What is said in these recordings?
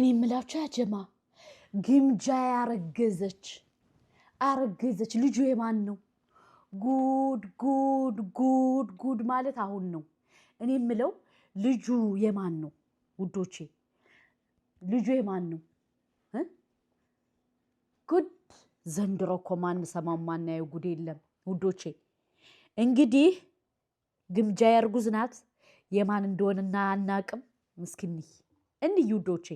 የምላችሁ ያጀማ ግምጃ አረገዘች ልጁ የማን ነው? ጉድ ማለት አሁን ነው። እኔ የምለው ልጁ የማን ነው ውዶቼ? ልጁ የማን ነው? ጉድ ዘንድሮ እኮ ማን ሰማው ማናየው ጉድ የለም ውዶቼ። እንግዲህ ግምጃ ያርጉዝ ናት። የማን እንደሆነና አናቅም። ምስኪንይ እንይ ውዶቼ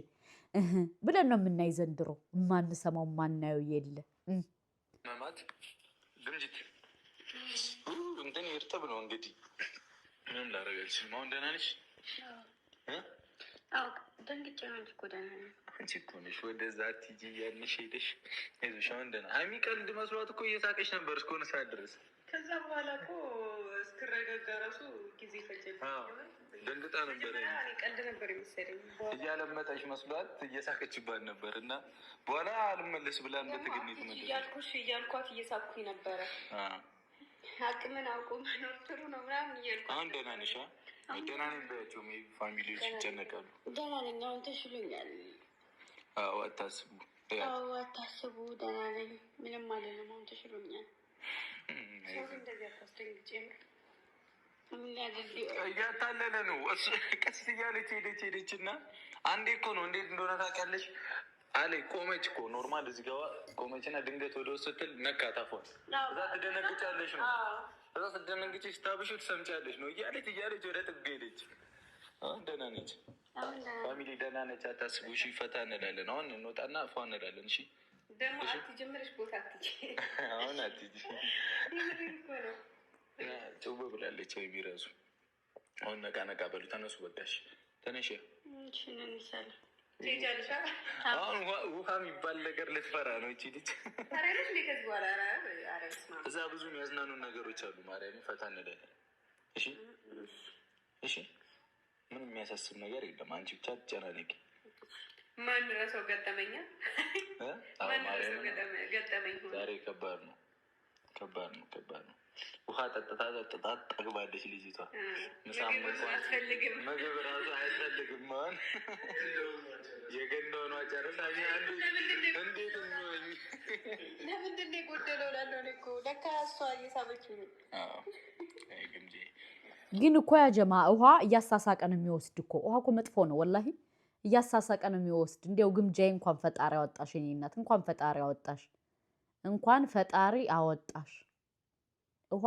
ብለን ነው የምናይ። ዘንድሮ ማን ሰማው ማናየው የለ ማማት ግምጅት እንትን ይርጥብ ነው እንግዲህ ምንም ላረጋልሽ። አሁን ደህና ነሽ? አዎ ደንግጬ ነው እንጂ እኮ ደህና ነኝ። አንቺ እኮ ነሽ ወደዛ አትሂጂ እያልንሽ ሄደሽ አይዞሽ። አሁን ደህና ሀይሚ ቀልድ መስሏት እኮ እየሳቀች ነበር እስከሆነ ሰዓት ድረስ። ከዛ በኋላ እኮ እስክረጋጋ ራሱ ጊዜ ፈጀብኝ። ደንግጣ ነበር። ቀልድ ነበር የመሰለኝ። እያለመጠች መስሏት እየሳቀችባት ነበር እና በኋላ አልመለስ ብላ በትግኒት እያልኳት እየሳኩኝ ነበረ። አቅምን አውቆ መኖር ጥሩ ነው ምናምን እያልኩ። አሁን ደህና ነሽ? ደህና ነኝ በያቸው። ፋሚሊዎች ይጨነቃሉ። ደህና ነኝ አሁን ተሽሎኛል። አዎ አታስቡ፣ ደህና ነኝ። ምንም አልልም። አሁን ተሽሎኛል። እንደዚህ አታስደንግጬ ነው። እያታለለ ነው። ቀስ እያለች ሄደች እና አንዴ እኮ ነው እንዴት እንደሆነ ታውቂያለሽ አለ። ቆመች እኮ ኖርማል እዚህ ጋር ቆመችና ድንገት ወደ ውስጥ ስትል ነካት አፏን። እዛ ትደነግጫለሽ ነው። እዛ ስትደነግጭ ስታብሹ ትሰምቻለሽ ነው እያለች ወደ ጥግ ሄደች። ደህና ነች ፋሚሊ፣ ደህና ነች። አታስቡ። እሺ ፈታ እንላለን። አሁን እንወጣና ፏ እንላለን። እሺ ደግሞ አትጀምርሽ ቦታ አትጂ። አሁን አትጂ ጭው ብላለች ወይ ቢረሱ። አሁን ነቃ በሉ። ተነሱ በቃሽ። ተነሽ። አሁን ውሃ የሚባል ነገር ልትፈራ ነው እቺ ልጅ። እዛ ብዙ የሚያዝናኑ ነገሮች አሉ። ማርያም ፈታ እንላለን። እሺ ምንም የሚያሳስብ ነገር የለም። አንቺ ብቻ ትጨናነቂ። ማን ረሰው ገጠመኛ? ዛሬ ከባድ ነው። ውሃ ጠጥታ ጠግባለች ልጅቷ። ምግብ ራሱ አያስፈልግም። አሁን የገንዳውን ጨረሳ። እንዴት ለምንድን ነው የጎደለው? ላለው እኮ ለካ እሷ እየሳበችው ነው። ግን እኮ ያጀማ ውሃ እያሳሳቀ ነው የሚወስድ እኮ። ውሃ እኮ መጥፎ ነው ወላሂ። እያሳሳቀ ነው የሚወስድ። እንዲያው ግምጃዬ እንኳን ፈጣሪ አወጣሽ የኔ እናት፣ እንኳን ፈጣሪ አወጣሽ። ውሃ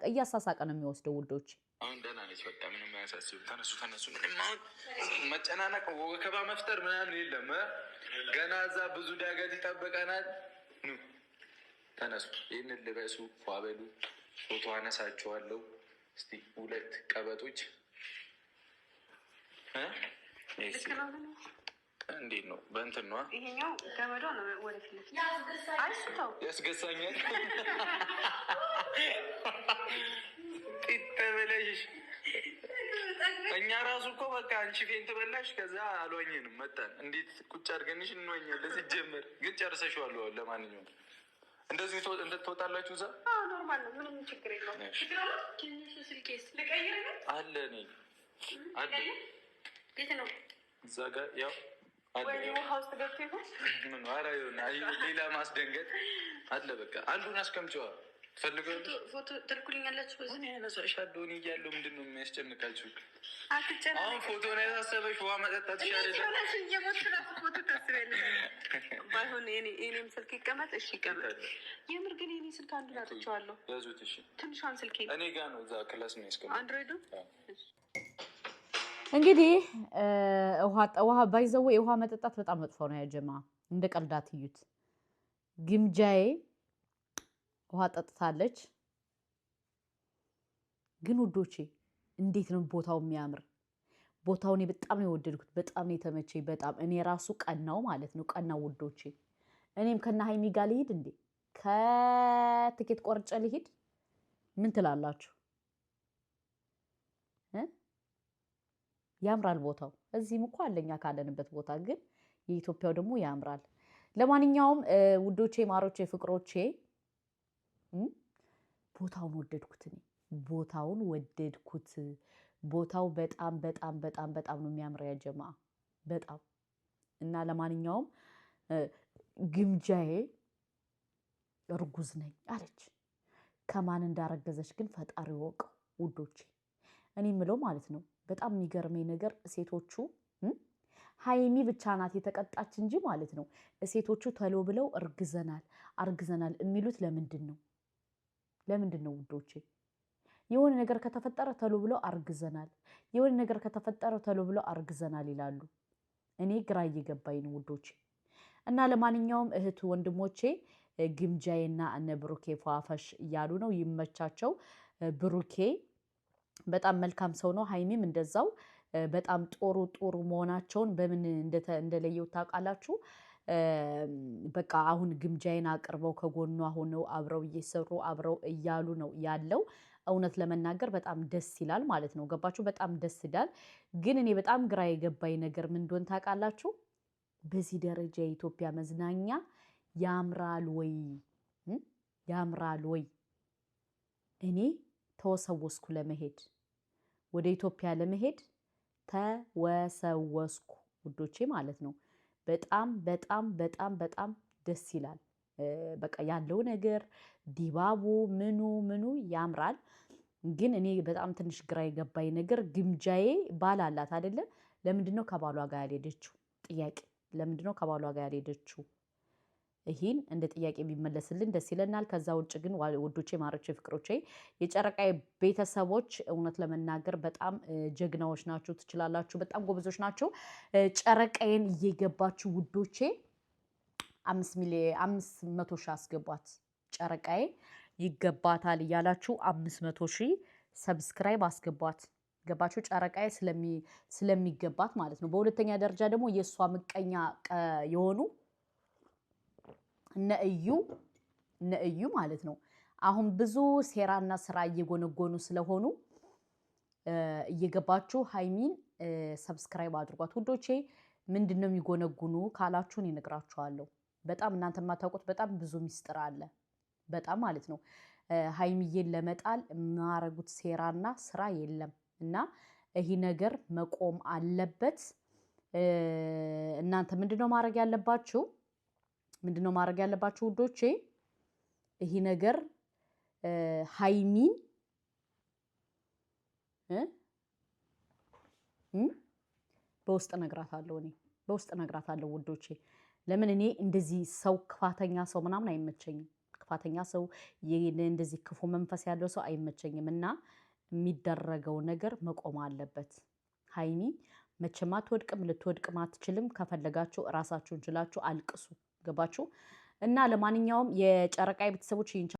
እያሳሳቀ ነው የሚወስደው ውዶች። አሁን ደህና ነች። በቃ ምንም አያሳስብም። ተነሱ። ምንም አሁን መጨናነቅ ወከባ መፍጠር ምናምን የለም። ገና እዛ ብዙ ዳገት ይጠብቀናል። ተነሱ። ይህንን ልበሱ፣ ፏ በሉ። ፎቶ አነሳችኋለሁ። እስቲ 2 ቀበጦች እንዴት ነው? በእንትን ነዋ። ይሄኛው ገመዷ ነው ወደፊት ያስገሳኛል። ጢጥ ብለሽ እኛ ራሱ እኮ በቃ አንቺ ፌንት በላሽ። ከዛ አልዋኘንም መጣን። እንዴት ቁጭ አድርገንሽ እንዋኛለን? ሲጀመር ግን ጨርሰሽዋል። ለማንኛውም እንደዚህ ትወጣላችሁ እዛ? ኖርማል ነው። ምንም ችግር የለውም። ትንሽ ስልኬስ ልቀይር አለ እኔ አለ ቤት ነው እዛ ጋር ያው ሌላ ማስደንገጥ አለ። በቃ አንዱን አስቀምጨዋል። ትፈልጋለህ? ፎቶ ትልኩልኛላችሁ? ያነሳሻለሁ እኔ እያለሁ ምንድን ነው የሚያስጨንቃችሁ? አሁን ፎቶ ነው ያሳሰበሽ? ውሃ መጠጣት ይሻላል። ባይሆን የኔም ስልክ ይቀመጥ። እሺ ይቀመጥ። የምር ግን የኔ ስልክ አንዱን አጥቼዋለሁ። ያዙት። እሺ ትንሿን ስልኬ እኔ ጋር ነው እዛ ክላስ ነው ያስቀመጥኩት። አንድሮይዱ እንግዲህ ውሃ ባይዘው የውሃ መጠጣት በጣም መጥፎ ነው ያጀማ። እንደ ቀልዳት እዩት። ግምጃዬ ውሃ ጠጥታለች። ግን ውዶቼ እንዴት ነው ቦታው የሚያምር! ቦታውን በጣም ነው የወደድኩት። በጣም ነው የተመቸኝ። በጣም እኔ ራሱ ቀናው ማለት ነው። ቀናው ውዶቼ። እኔም ከና ሀይሚ ጋር ልሂድ እንዴ? ከትኬት ቆርጬ ልሂድ? ምን ትላላችሁ? ያምራል ቦታው። እዚህም እኮ አለኛ ካለንበት ቦታ፣ ግን የኢትዮጵያው ደግሞ ያምራል። ለማንኛውም ውዶቼ፣ ማሮቼ፣ ፍቅሮቼ ቦታውን ወደድኩት። እኔ ቦታውን ወደድኩት። ቦታው በጣም በጣም በጣም በጣም ነው የሚያምረው ያጀማ። በጣም እና ለማንኛውም ግምጃዬ እርጉዝ ነኝ አለች። ከማን እንዳረገዘች ግን ፈጣሪ ወቀው ውዶቼ። እኔ ምለው ማለት ነው በጣም የሚገርመኝ ነገር ሴቶቹ ሀይሚ ብቻ ናት የተቀጣች እንጂ ማለት ነው ሴቶቹ ተሎ ብለው አርግዘናል የሚሉት ለምንድን ነው? ለምንድን ነው ውዶቼ? የሆነ ነገር ከተፈጠረ ተሎ ብለው አርግዘናል፣ የሆነ ነገር ከተፈጠረ ተሎ ብለው አርግዘናል ይላሉ። እኔ ግራ እየገባኝ ነው ውዶቼ። እና ለማንኛውም እህቱ ወንድሞቼ ግምጃዬና እነ ብሩኬ ፏፈሽ እያሉ ነው። ይመቻቸው። ብሩኬ በጣም መልካም ሰው ነው። ሀይሚም እንደዛው በጣም ጦሩ መሆናቸውን በምን እንደለየው ታውቃላችሁ? በቃ አሁን ግምጃዬን አቅርበው ከጎኗ ሆነው አብረው እየሰሩ አብረው እያሉ ነው ያለው። እውነት ለመናገር በጣም ደስ ይላል ማለት ነው። ገባችሁ? በጣም ደስ ይላል። ግን እኔ በጣም ግራ የገባኝ ነገር ምን እንደሆነ ታውቃላችሁ? በዚህ ደረጃ የኢትዮጵያ መዝናኛ ያምራል ወይ? ያምራል ወይ? እኔ ተወሰወስኩ ለመሄድ፣ ወደ ኢትዮጵያ ለመሄድ ተወሰወስኩ ውዶቼ ማለት ነው። በጣም በጣም በጣም በጣም ደስ ይላል። በቃ ያለው ነገር ዲባቡ ምኑ ያምራል። ግን እኔ በጣም ትንሽ ግራ የገባኝ ነገር ግምጃዬ ባል አላት አይደለ? ለምንድነው ከባሏ ጋር ያልሄደችው? ጥያቄ፣ ለምንድነው ከባሏ ጋር ያልሄደችው? ይህን እንደ ጥያቄ ቢመለስልን ደስ ይለናል። ከዛ ውጭ ግን ውዶቼ፣ ማሮቼ፣ ፍቅሮቼ የጨረቃዬ ቤተሰቦች እውነት ለመናገር በጣም ጀግናዎች ናችሁ፣ ትችላላችሁ፣ በጣም ጎበዞች ናቸው። ጨረቃዬን እየገባችሁ ውዶቼ 500 ሺህ አስገቧት። ጨረቃዬ ይገባታል እያላችሁ 500 ሺህ ሰብስክራይብ አስገቧት። ገባችሁ? ጨረቃዬ ስለሚገባት ማለት ነው። በሁለተኛ ደረጃ ደግሞ የእሷ ምቀኛ የሆኑ እነ እዩ ማለት ነው አሁን ብዙ ሴራና ስራ እየጎነጎኑ ስለሆኑ እየገባችሁ ሀይሚን ሰብስክራይብ አድርጓት ውዶቼ። ምንድን ነው የሚጎነጉኑ ካላችሁን ይነግራችኋለሁ። በጣም እናንተ የማታውቁት በጣም ብዙ ሚስጥር አለ። በጣም ማለት ነው። ሀይሚዬን ለመጣል የማያረጉት ሴራና ስራ የለም እና ይህ ነገር መቆም አለበት። እናንተ ምንድነው ማድረግ ያለባችሁ? ምንድነው ማድረግ ያለባችሁ ውዶቼ? ይህ ነገር ሀይሚን በውስጥ ነግራታለሁ። እኔ በውስጥ ነግራታለሁ ውዶቼ። ለምን እኔ እንደዚህ ሰው ክፋተኛ ሰው ምናምን አይመቸኝም። ክፋተኛ ሰው እንደዚህ ክፉ መንፈስ ያለው ሰው አይመቸኝም እና የሚደረገው ነገር መቆም አለበት። ሀይሚ መቼም አትወድቅም፣ ልትወድቅም አትችልም። ከፈለጋችሁ እራሳችሁን ችላችሁ አልቅሱ። ገባችሁ? እና ለማንኛውም የጨረቃ ቤተሰቦች